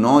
9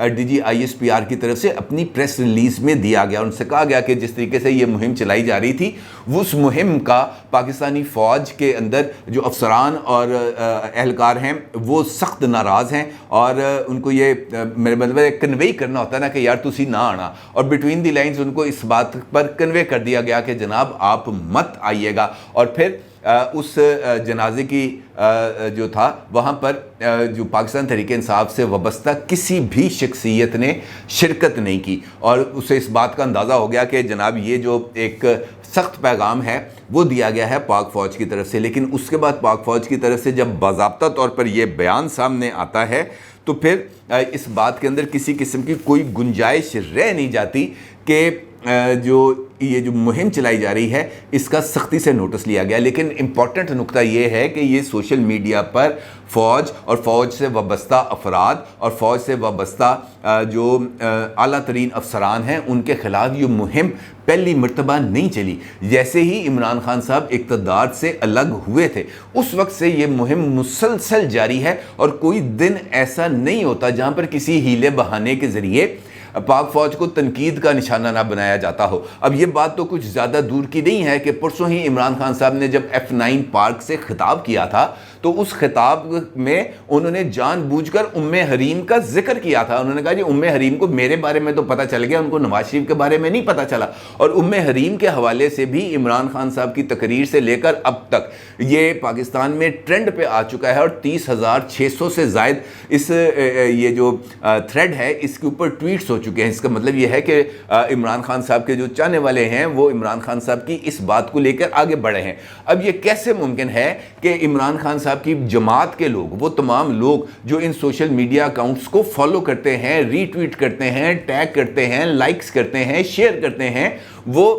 DGISPR کی طرف سے اپنی پریس ریلیز میں دیا گیا. ان سے کہا گیا کہ جس طریقے سے یہ مہم چلائی جا رہی تھی اس مہم کا پاکستانی فوج کے اندر جو افسران اور اہلکار ہیں وہ سخت ناراض ہیں, اور ان کو یہ میرے مطلب کنوے کرنا ہوتا ہے نا کہ یار تسی نہ آنا, اور بٹوین دی لائنز ان کو اس بات پر کنوے کر دیا گیا کہ جناب آپ مت آئیے گا. اور پھر اس جنازے کی جو تھا وہاں پر جو پاکستان تحریک انصاف سے وابستہ کسی بھی شخصیت نے شرکت نہیں کی, اور اسے اس بات کا اندازہ ہو گیا کہ جناب یہ جو ایک سخت پیغام ہے وہ دیا گیا ہے پاک فوج کی طرف سے. لیکن اس کے بعد پاک فوج کی طرف سے جب باضابطہ طور پر یہ بیان سامنے آتا ہے تو پھر اس بات کے اندر کسی قسم کی کوئی گنجائش رہ نہیں جاتی کہ یہ جو مہم چلائی جا رہی ہے اس کا سختی سے نوٹس لیا گیا. لیکن امپورٹنٹ نقطہ یہ ہے کہ یہ سوشل میڈیا پر فوج اور فوج سے وابستہ افراد اور فوج سے وابستہ جو اعلیٰ ترین افسران ہیں ان کے خلاف یہ مہم پہلی مرتبہ نہیں چلی. جیسے ہی عمران خان صاحب اقتدار سے الگ ہوئے تھے اس وقت سے یہ مہم مسلسل جاری ہے, اور کوئی دن ایسا نہیں ہوتا جہاں پر کسی ہیلے بہانے کے ذریعے پاک فوج کو تنقید کا نشانہ نہ بنایا جاتا ہو. اب یہ بات تو کچھ زیادہ دور کی نہیں ہے کہ پرسوں ہی عمران خان صاحب نے جب F9 پارک سے خطاب کیا تھا تو اس خطاب میں انہوں نے جان بوجھ کر حریم کا ذکر کیا تھا. انہوں نے کہا جی حریم کو میرے بارے میں تو پتہ چل گیا, ان کو نواز شریف کے بارے میں نہیں پتہ چلا. اور حریم کے حوالے سے بھی عمران خان صاحب کی تقریر سے لے کر اب تک یہ پاکستان میں ٹرینڈ پہ آ چکا ہے, اور 30,600 سے زائد یہ جو تھریڈ ہے اس کے اوپر ٹویٹس ہو چکے ہیں. اس کا مطلب یہ ہے کہ عمران خان صاحب کے جو چاہنے والے ہیں وہ عمران خان صاحب کی اس بات کو لے کر آگے بڑھے ہیں. اب یہ کیسے ممکن ہے کہ عمران خان صاحب کی جماعت کے لوگ, وہ تمام لوگ جو ان سوشل میڈیا اکاؤنٹس کو فالو کرتے ہیں, ری ٹویٹ کرتے ہیں, ٹیگ کرتے ہیں, لائکس کرتے ہیں, شیئر کرتے ہیں, وہ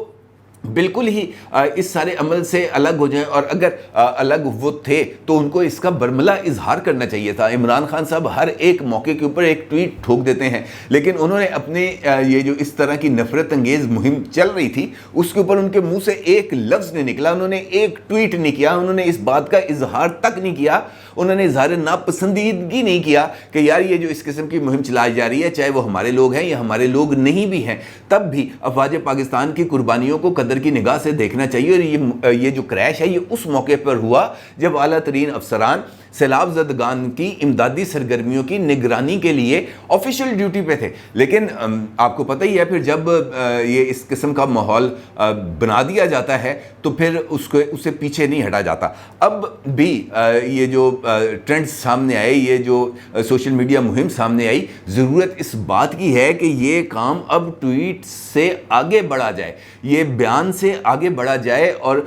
بالکل ہی اس سارے عمل سے الگ ہو جائیں؟ اور اگر الگ وہ تھے تو ان کو اس کا برملا اظہار کرنا چاہیے تھا. عمران خان صاحب ہر ایک موقع کے اوپر ایک ٹویٹ ٹھوک دیتے ہیں, لیکن انہوں نے اپنے یہ جو اس طرح کی نفرت انگیز مہم چل رہی تھی اس کے اوپر ان کے منہ سے ایک لفظ نہیں نکلا, انہوں نے ایک ٹویٹ نہیں کیا, انہوں نے اس بات کا اظہار تک نہیں کیا, انہوں نے اظہار ناپسندیدگی نہیں کیا کہ یار یہ جو اس قسم کی مہم چلائی جا رہی ہے چاہے وہ ہمارے لوگ ہیں یا ہمارے لوگ نہیں بھی ہیں, تب بھی افواج پاکستان کی قربانیوں کو قدر کی نگاہ سے دیکھنا چاہیے. اور یہ جو کریش ہے یہ اس موقع پر ہوا جب اعلیٰ ترین افسران سیلاب زدگان کی امدادی سرگرمیوں کی نگرانی کے لیے آفیشیل ڈیوٹی پہ تھے. لیکن آپ کو پتہ ہی ہے پھر جب یہ اس قسم کا ماحول بنا دیا جاتا ہے تو پھر اسے پیچھے نہیں ہٹا جاتا. اب بھی یہ جو ٹرینڈ سامنے آئے, یہ جو سوشل میڈیا مہم سامنے آئی, ضرورت اس بات کی ہے کہ یہ کام اب ٹویٹ سے آگے بڑھا جائے, یہ بیان سے آگے بڑھا جائے, اور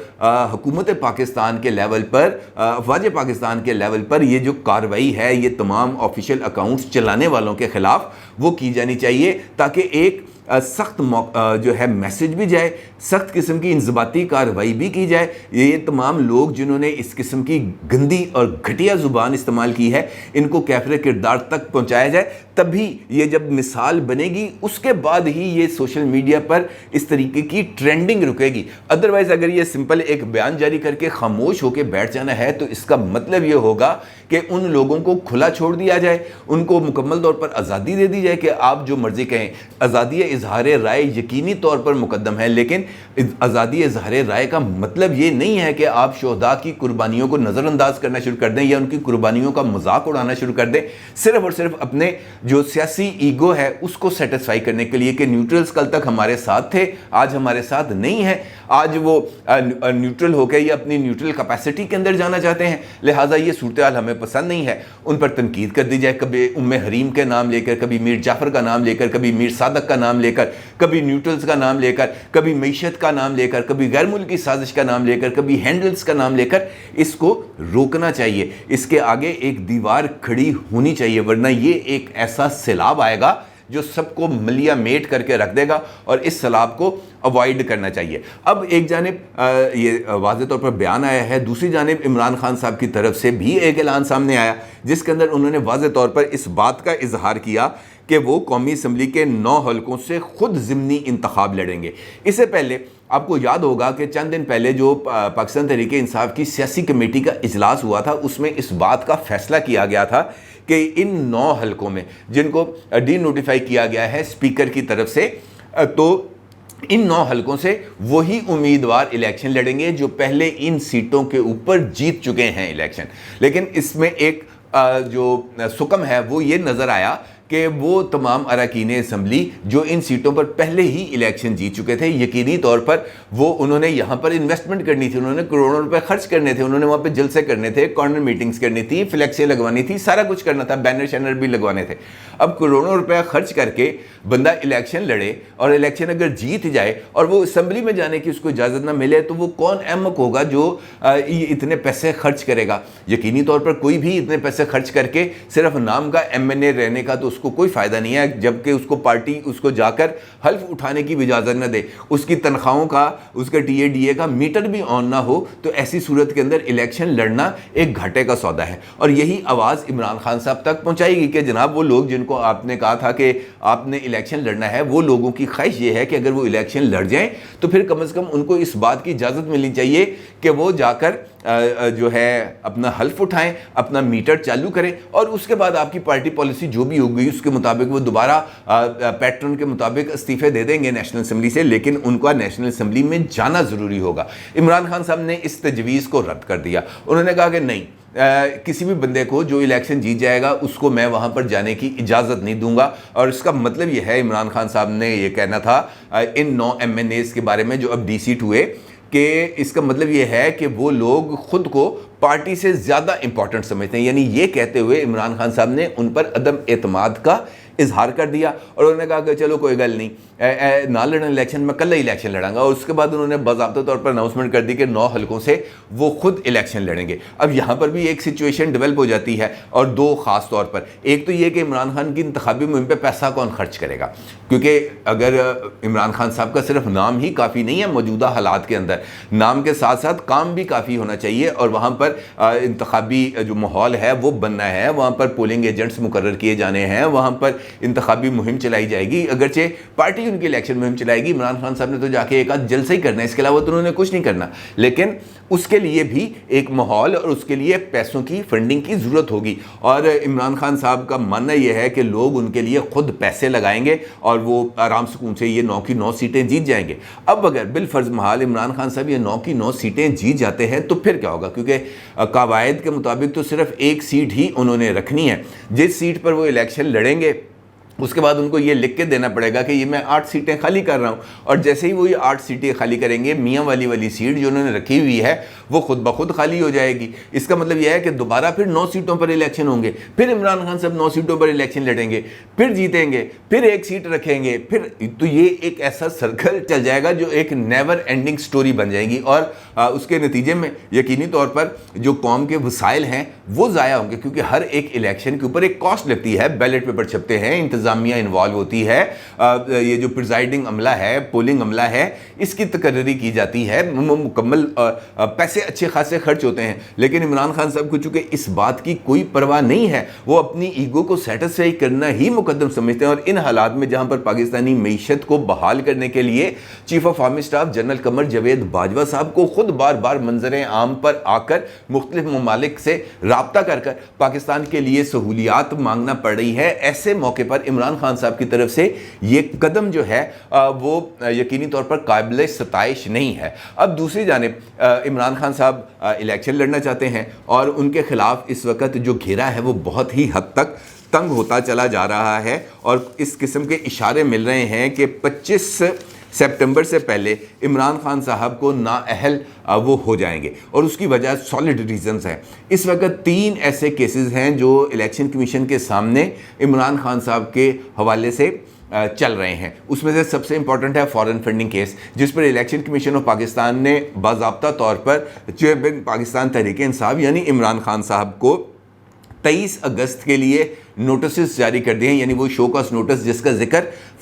حکومت پاکستان کے لیول پر, افواج پاکستان کے لیول پر یہ جو کارروائی ہے یہ تمام آفیشیل اکاؤنٹس چلانے والوں کے خلاف وہ کی جانی چاہیے, تاکہ ایک سخت جو ہے میسج بھی جائے, سخت قسم کی انضباطی کارروائی بھی کی جائے. یہ تمام لوگ جنہوں نے اس قسم کی گندی اور گھٹیا زبان استعمال کی ہے ان کو کیفر کردار تک پہنچایا جائے, تبھی یہ جب مثال بنے گی اس کے بعد ہی یہ سوشل میڈیا پر اس طریقے کی ٹرینڈنگ رکے گی. ادروائز اگر یہ سمپل ایک بیان جاری کر کے خاموش ہو کے بیٹھ جانا ہے تو اس کا مطلب یہ ہوگا کہ ان لوگوں کو کھلا چھوڑ دیا جائے, ان کو مکمل طور پر آزادی دے دی جائے کہ آپ جو مرضی کہیں. آزادی اظہار رائے یقینی طور پر مقدم ہے, لیکن آزادی اظہار رائے کا مطلب یہ نہیں ہے کہ آپ شہداء کی قربانیوں کو نظر انداز کرنا شروع کر دیں یا ان کی قربانیوں کا مذاق اڑانا شروع کر دیں, صرف اور صرف اپنے جو سیاسی ایگو ہے اس کو سیٹسفائی کرنے کے لیے کہ نیوٹرلز کل تک ہمارے ساتھ تھے آج ہمارے ساتھ نہیں ہیں, آج وہ نیوٹرل ہو کے یا اپنی نیوٹرل کیپیسٹی کے اندر جانا چاہتے ہیں, لہٰذا یہ صورتحال ہمیں پسند نہیں ہے. ان پر تنقید کر دی جائے, کبھی حریم کے نام لے کر, کبھی میر جعفر کا نام لے کر, کبھی میر صادق کا نام لے کر, کبھی نیوٹرلز کا نام لے کر, کبھی معیشت کا نام لے کر, کبھی غیر ملکی سازش کا نام لے کر, کبھی ہینڈلز کا نام لے کر. اس کو روکنا چاہیے, اس کے آگے ایک دیوار کھڑی ہونی چاہیے, ورنہ یہ ایک ایسا سیلاب آئے گا جو سب کو ملیا میٹ کر کے رکھ دے گا, اور اس سیلاب کو اوائڈ کرنا چاہیے. اب ایک جانب یہ واضح طور پر بیان آیا ہے, دوسری جانب عمران خان صاحب کی طرف سے بھی ایک اعلان سامنے آیا جس کے اندر انہوں نے واضح طور پر اس بات کا اظہار کیا کہ وہ قومی اسمبلی کے 9 حلقوں سے خود ضمنی انتخاب لڑیں گے۔ اس سے پہلے آپ کو یاد ہوگا کہ چند دن پہلے جو پاکستان تحریک انصاف کی سیاسی کمیٹی کا اجلاس ہوا تھا، اس میں اس بات کا فیصلہ کیا گیا تھا کہ ان 9 حلقوں میں جن کو ڈی نوٹیفائی کیا گیا ہے اسپیکر کی طرف سے، تو ان 9 حلقوں سے وہی امیدوار الیکشن لڑیں گے جو پہلے ان سیٹوں کے اوپر جیت چکے ہیں الیکشن۔ لیکن اس میں ایک جو سکم ہے وہ یہ نظر آیا کہ وہ تمام اراکین اسمبلی جو ان سیٹوں پر پہلے ہی الیکشن جیت چکے تھے، یقینی طور پر وہ انہوں نے یہاں پر انویسٹمنٹ کرنی تھی، انہوں نے کروڑوں روپے خرچ کرنے تھے، انہوں نے وہاں پہ جلسے کرنے تھے، کارنر میٹنگز کرنی تھی، فلیکسیں لگوانی تھی، سارا کچھ کرنا تھا، بینر شینر بھی لگوانے تھے۔ اب کروڑوں روپے خرچ کر کے بندہ الیکشن لڑے اور الیکشن اگر جیت جائے اور وہ اسمبلی میں جانے کی اس کو اجازت نہ ملے تو وہ کون احمق ہوگا جو اتنے پیسے خرچ کرے گا؟ یقینی طور پر کوئی بھی اتنے پیسے خرچ کر کے صرف نام کا ایم این اے رہنے کا تو اس کو کوئی فائدہ نہیں ہے، جبکہ اس کو پارٹی اس کو جا کر حلف اٹھانے کی بھی اجازت نہ دے، اس کی تنخواہوں کا، اس کا ٹی اے ڈی اے کا میٹر بھی آن نہ ہو، تو ایسی صورت کے اندر الیکشن لڑنا ایک گھاٹے کا سودا ہے۔ اور یہی آواز عمران خان صاحب تک پہنچائے گی کہ جناب وہ لوگ جن کو آپ نے کہا تھا کہ آپ نے الیکشن لڑنا ہے، وہ لوگوں کی خواہش یہ ہے کہ اگر وہ الیکشن لڑ جائیں تو پھر کم از کم ان کو اس بات کی اجازت ملنی چاہیے کہ وہ جا کر جو ہے اپنا حلف اٹھائیں، اپنا میٹر چالو کریں، اور اس کے بعد آپ کی پارٹی پالیسی جو بھی ہوگی اس کے مطابق وہ دوبارہ پیٹرن کے مطابق استعفے دے دیں گے نیشنل اسمبلی سے، لیکن ان کا نیشنل اسمبلی میں جانا ضروری ہوگا۔ عمران خان صاحب نے اس تجویز کو رد کر دیا، انہوں نے کہا کہ نہیں، کسی بھی بندے کو جو الیکشن جیت جائے گا اس کو میں وہاں پر جانے کی اجازت نہیں دوں گا۔ اور اس کا مطلب یہ ہے، عمران خان صاحب نے یہ کہنا تھا ان 9 ایم این ایز کے بارے میں جو اب ڈی سیٹ ہوئے، کہ اس کا مطلب یہ ہے کہ وہ لوگ خود کو پارٹی سے زیادہ امپورٹنٹ سمجھتے ہیں، یعنی یہ کہتے ہوئے عمران خان صاحب نے ان پر عدم اعتماد کا اظہار کر دیا، اور انہوں نے کہا کہ چلو کوئی گل نہیں، نہ لڑنا الیکشن، میں کل ہی الیکشن لڑاں گا۔ اور اس کے بعد انہوں نے باضابطہ طور پر اناؤنسمنٹ کر دی کہ 9 حلقوں سے وہ خود الیکشن لڑیں گے۔ اب یہاں پر بھی ایک سچویشن ڈیولپ ہو جاتی ہے، اور 2 خاص طور پر، ایک تو یہ کہ عمران خان کی انتخابی مہم پہ پیسہ کون خرچ کرے گا، کیونکہ اگر عمران خان صاحب کا صرف نام ہی کافی نہیں ہے موجودہ حالات کے اندر، نام کے ساتھ ساتھ کام بھی کافی ہونا چاہیے، اور وہاں پر انتخابی جو ماحول ہے وہ بننا ہے، وہاں پر پولنگ ایجنٹس مقرر کیے جانے ہیں، وہاں پر انتخابی مہم چلائی جائے گی۔ اگرچہ پارٹی ان کی الیکشن مہم چلائے گی، عمران خان صاحب نے تو جا کے ایک آدھ جلسہ ہی کرنا ہے، اس کے علاوہ تو انہوں نے کچھ نہیں کرنا، لیکن اس کے لیے بھی ایک ماحول اور اس کے لیے پیسوں کی فنڈنگ کی ضرورت ہوگی، اور عمران خان صاحب کا ماننا یہ ہے کہ لوگ ان کے لیے خود پیسے لگائیں گے اور وہ آرام سکون سے یہ 9 کی 9 سیٹیں جیت جائیں گے۔ اب اگر بالفرض محال عمران خان صاحب یہ 9 کی 9 سیٹیں جیت جاتے ہیں تو پھر کیا ہوگا؟ کیونکہ قواعد کے مطابق تو صرف ایک سیٹ ہی انہوں نے رکھنی ہے، جس سیٹ پر وہ الیکشن لڑیں گے اس کے بعد ان کو یہ لکھ کے دینا پڑے گا کہ یہ میں 8 سیٹیں خالی کر رہا ہوں، اور جیسے ہی وہ یہ 8 سیٹیں خالی کریں گے، میاں والی سیٹ جو انہوں نے رکھی ہوئی ہے وہ خود بخود خالی ہو جائے گی۔ اس کا مطلب یہ ہے کہ دوبارہ پھر 9 سیٹوں پر الیکشن ہوں گے، پھر عمران خان صاحب 9 سیٹوں پر الیکشن لڑیں گے، پھر جیتیں گے، پھر ایک سیٹ رکھیں گے، پھر تو یہ ایک ایسا سرکل چل جائے گا جو ایک نیور اینڈنگ سٹوری بن جائے گی، اور اس کے نتیجے میں یقینی طور پر جو قوم کے وسائل ہیں وہ ضائع ہوں گے، کیونکہ ہر ایک الیکشن کے اوپر ایک کاسٹ لگتی ہے، بیلٹ پیپر چھپتے ہیں، انتظامیہ انوالو ہوتی ہے، یہ جو پریزائڈنگ عملہ ہے، پولنگ عملہ ہے، اس کی تقرری کی جاتی ہے، مکمل پیسے اچھے خاصے خرچ ہوتے ہیں۔ لیکن عمران خان صاحب کو چونکہ اس بات کی کوئی پرواہ نہیں ہے، وہ اپنی ایگو کو سیٹسفائی کرنا ہی مقدم سمجھتے ہیں، اور ان حالات میں جہاں پر پاکستانی معیشت کو بحال کرنے کے لیے chief of army staff general Qamar Javed Bajwa صاحب کو خود بار بار منظر عام پر آ کر مختلف ممالک سے رابطہ کر کر پاکستان کے لیے سہولیات مانگنا پڑ رہی ہے، ایسے موقع پر عمران خان صاحب کی طرف سے یہ قدم جو ہے وہ یقینی طور پر قابل ستائش نہیں ہے۔ اب دوسری جانب عمران خان صاحب الیکشن لڑنا چاہتے ہیں، اور ان کے خلاف اس وقت جو گھیرا ہے وہ بہت ہی حد تک تنگ ہوتا چلا جا رہا ہے، اور اس قسم کے اشارے مل رہے ہیں کہ 25 سپٹمبر سے پہلے عمران خان صاحب کو نااہل وہ ہو جائیں گے، اور اس کی وجہ سالڈ ریزنز ہیں۔ اس وقت 3 ایسے کیسز ہیں جو الیکشن کمیشن کے سامنے عمران خان صاحب کے حوالے سے چل رہے ہیں۔ اس میں سے سب سے امپورٹنٹ ہے فارن فنڈنگ کیس، جس پر الیکشن کمیشن آف پاکستان نے باضابطہ طور پر چیئرمین پاکستان تحریک انصاف یعنی عمران خان صاحب کو 23 اگست کے لیے نوٹسز جاری کر دیے ہیں، یعنی وہ شو کاز نوٹس جس کا ذکر